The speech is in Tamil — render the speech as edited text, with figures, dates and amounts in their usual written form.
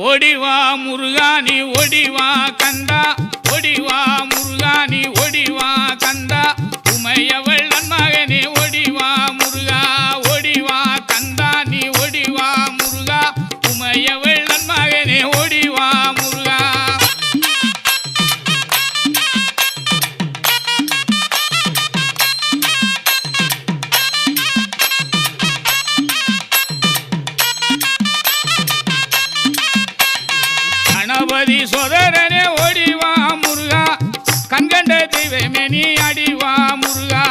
ஓடிவா முருகா நீ ஓடிவா கந்தா, ஓடிவா முருகா நீ ஓடிவா கந்தா, உமையவள் நன்மகனே ஓடிவா முருகா, ஓடிவா கந்தா நீ ஓடிவா முருகா, உமையவள் நன்மகனே ஓடிவா முருகா. கணபதி சோதரனே ஓடிவா முருகா, கண்கண்ட தெய்வமே நீ அடிவா முருகா.